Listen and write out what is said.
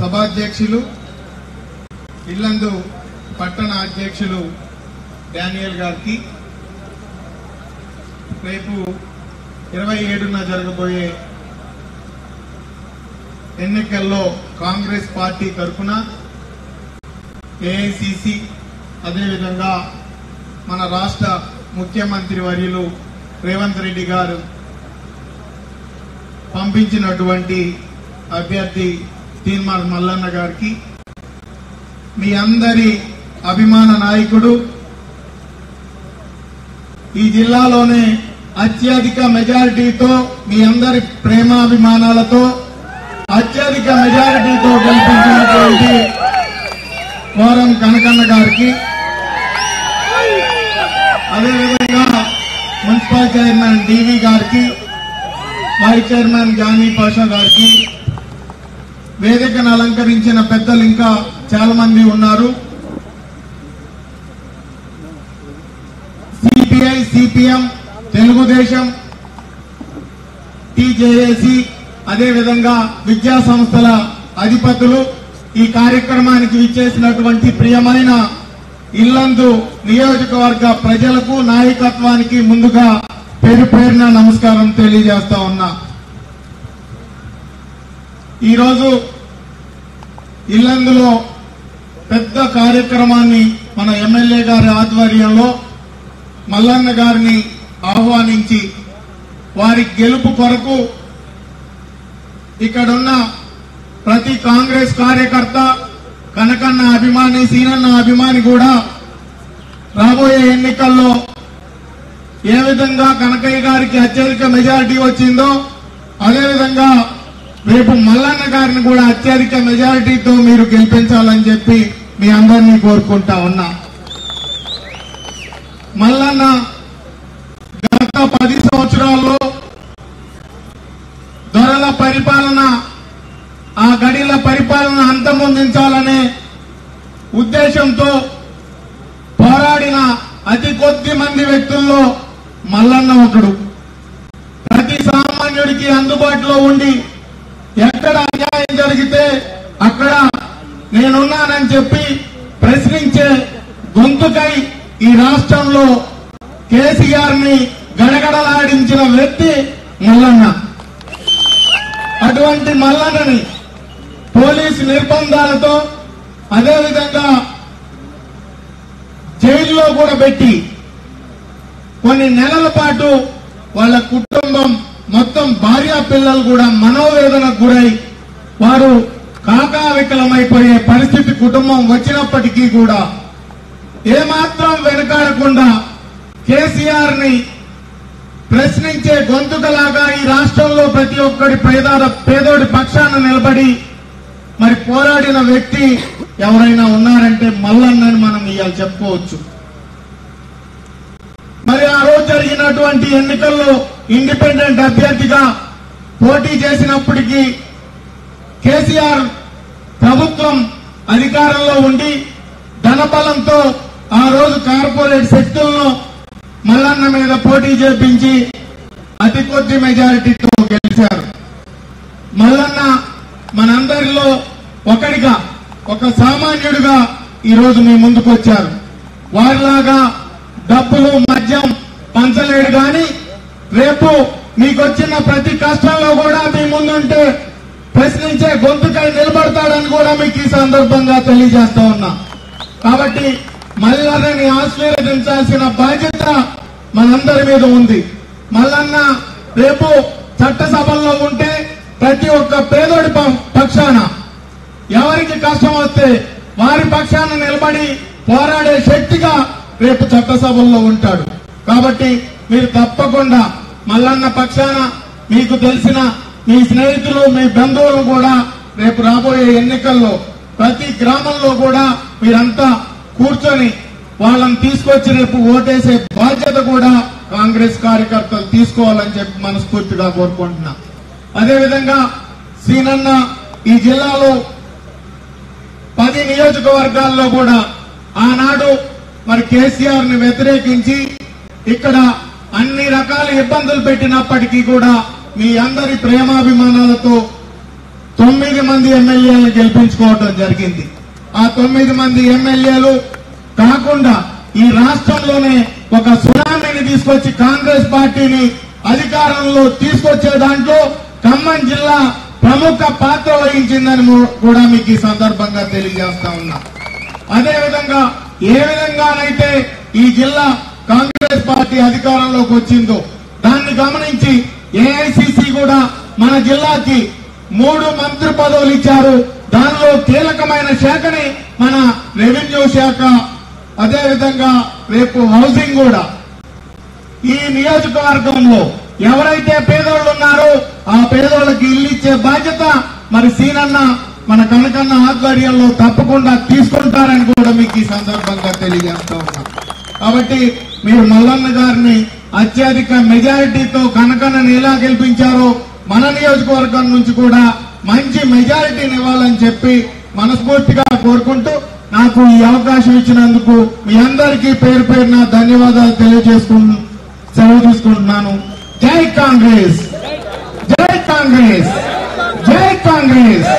సభాధ్యక్షులు ఇల్లందు పట్టణ అధ్యక్షులు డానియల్ గారికి రేపు 27న జరగబోయే ఎన్నికల్లో కాంగ్రెస్ పార్టీ తరఫున ఏఐసిసి అదేవిధంగా మన రాష్ట్ర ముఖ్యమంత్రి వర్యులు రేవంత్ రెడ్డి గారు పంపించినటువంటి అభ్యర్థి తీన్మార్ మల్లన్న గారికి మీ అందరి అభిమాన నాయకుడు ఈ జిల్లాలోనే అత్యధిక మెజారిటీతో మీ అందరి ప్రేమాభిమానాలతో అత్యధిక మెజారిటీతో గెలిపించినటువంటి కోరం కనకన్న గారికి అదేవిధంగా మున్సిపల్ చైర్మన్ డివి గారికి వైస్ చైర్మన్ జానీ పాషా గారికి వేదికను అలంకరించిన పెద్దలు ఇంకా చాలా మంది ఉన్నారు. సిపిఐ సిపిఎం తెలుగుదేశం టీజేఏసీ అదేవిధంగా విద్యా సంస్థల అధిపతులు ఈ కార్యక్రమానికి విచ్చేసినటువంటి ప్రియమైన ఇల్లందు నియోజకవర్గ ప్రజలకు నాయకత్వానికి ముందుగా పేరు పేరున నమస్కారం తెలియజేస్తా ఉన్నా. ఈరోజు ఇల్లందులో పెద్ద కార్యక్రమాన్ని మన ఎమ్మెల్యే గారి ఆధ్వర్యంలో మల్లన్న గారిని ఆహ్వానించి వారి గెలుపు కొరకు ఇక్కడున్న ప్రతి కాంగ్రెస్ కార్యకర్త కనకన్న అభిమాని సీనన్న అభిమాని కూడా రాబోయే ఎన్నికల్లో ఏ విధంగా కనకయ్య గారికి అత్యధిక మెజారిటీ వచ్చిందో అదేవిధంగా రేపు మల్లన్న గారిని కూడా అత్యధిక మెజారిటీతో మీరు గెలిపించాలని చెప్పి మీ అందరినీ కోరుకుంటా ఉన్నా. మల్లన్న గత 10 సంవత్సరాల్లో దొరల పరిపాలన ఆ గడిల పరిపాలన అంతమొందించాలనే ఉద్దేశంతో పోరాడిన అతి కొద్ది మంది వ్యక్తుల్లో మల్లన్న ఒకడు. ప్రతి సామాన్యుడికి అందుబాటులో ఉండి ఎక్కడ అన్యాయం జరిగితే అక్కడ నేనున్నానని చెప్పి ప్రశ్నించే గొంతుకై ఈ రాష్ట్రంలో కేసీఆర్ ని గడగడలాడించిన వ్యక్తి మల్లన్న. అటువంటి మల్లన్నని పోలీసు నిర్బంధాలతో అదేవిధంగా జైల్లో కూడా పెట్టి కొన్ని నెలల పాటు వాళ్ళ కుటుంబం మొత్తం భార్యా పిల్లలు కూడా మనోవేదనకు గురై వారు కాకావికలమైపోయే పరిస్థితి కుటుంబం వచ్చినప్పటికీ కూడా ఏమాత్రం వెనకాడకుండా కేసీఆర్ ని ప్రశ్నించే గొంతుకలాగా ఈ రాష్ట్రంలో ప్రతి ఒక్కడి పేదోడి పక్షాన నిలబడి మరి పోరాడిన వ్యక్తి ఎవరైనా ఉన్నారంటే మల్లన్నని మనం ఇవాళ చెప్పుకోవచ్చు. మరి ఆ రోజు జరిగినటువంటి ఎన్నికల్లో ఇండిపెండెంట్ అభ్యర్థిగా పోటీ చేసినప్పటికీ కేసీఆర్ ప్రభుత్వం అధికారంలో ఉండి ధనబలంతో ఆ రోజు కార్పొరేట్ శక్తులను మల్లన్న మీద పోటీ చేపించి అతి కొద్ది మెజారిటీతో గెలిచారు. మల్లన్న మనందరిలో ఒకడిగా ఒక సామాన్యుడిగా ఈరోజు మీ ముందుకు వచ్చారు. వారిలాగా డబ్బులు మద్యం పంచలేడు గాని రేపు మీకొచ్చిన ప్రతి కష్టంలో కూడా మీ ముందుంటే ప్రశ్నించే గొంతుకై నిలబడతాడని కూడా మీకు ఈ సందర్భంగా తెలియజేస్తా ఉన్నా. కాబట్టి మల్లన్నని ఆశీర్వదించాల్సిన బాధ్యత మనందరి మీద ఉంది. మల్లన్న రేపు చట్టసభల్లో ఉంటే ప్రతి ఒక్క పేదోడి పక్షాన ఎవరికి కష్టం వస్తే వారి పక్షాన నిలబడి పోరాడే శక్తిగా రేపు చట్టసభల్లో ఉంటాడు. కాబట్టి మీరు తప్పకుండా మల్లన్న పక్షాన మీకు తెలిసిన మీ స్నేహితులు మీ బంధువులు కూడా రేపు రాబోయే ఎన్నికల్లో ప్రతి గ్రామంలో కూడా మీరంతా కూర్చొని వాళ్ళని తీసుకొచ్చి రేపు ఓటేసే బాధ్యత కూడా కాంగ్రెస్ కార్యకర్తలు తీసుకోవాలని చెప్పి మనస్ఫూర్తిగా కోరుకుంటున్నా. అదేవిధంగా సీనన్న ఈ జిల్లాలో 10 నియోజకవర్గాల్లో కూడా ఆనాడు మరి కేసీఆర్ ని వ్యతిరేకించి ఇక్కడ అన్ని రకాల ఇబ్బందులు పెట్టినప్పటికీ కూడా మీ అందరి ప్రేమాభిమానాలతో 9 మంది ఎమ్మెల్యేలను గెలిపించుకోవడం జరిగింది. ఆ 9 మంది ఎమ్మెల్యేలు కాకుండా ఈ రాష్ట్రంలోనే ఒక సునామీని తీసుకొచ్చి కాంగ్రెస్ పార్టీని అధికారంలో తీసుకొచ్చే దాంట్లో ఖమ్మం జిల్లా ప్రముఖ పాత్ర వహించిందని కూడా మీకు ఈ సందర్భంగా తెలియజేస్తా ఉన్నా. అదేవిధంగా ఏ విధంగానైతే ఈ జిల్లా కాంగ్రెస్ పార్టీ అధికారంలోకి వచ్చిందో దాన్ని గమనించి ఏఐసిసి కూడా మన జిల్లాకి 3 మంత్రి పదవులు ఇచ్చారు. దానిలో కీలకమైన శాఖని మన రెవెన్యూ శాఖ, అదేవిధంగా రేపు హౌసింగ్ కూడా. ఈ నియోజకవర్గంలో ఎవరైతే పేదోళ్ళు ఉన్నారో ఆ పేదోళ్ళకి ఇల్లు ఇచ్చే బాధ్యత మరి సీనన్న మన కనకన్న ఆధ్వర్యంలో తప్పకుండా తీసుకుంటారని కూడా మీకు ఈ సందర్భంగా తెలియజేస్తా ఉన్నాం. కాబట్టి మీరు మల్లన్న గారిని అత్యధిక మెజారిటీతో కనకన్నని ఎలా గెలిపించారో మన నియోజకవర్గం నుంచి కూడా మంచి మెజారిటీని ఇవ్వాలని చెప్పి మనస్ఫూర్తిగా కోరుకుంటూ నాకు ఈ అవకాశం ఇచ్చినందుకు మీ అందరికీ పేరు పేరున ధన్యవాదాలు తెలియజేసుకుంటూ సెలవు తీసుకుంటున్నాను. జై కాంగ్రెస్, జై కాంగ్రెస్, జై కాంగ్రెస్.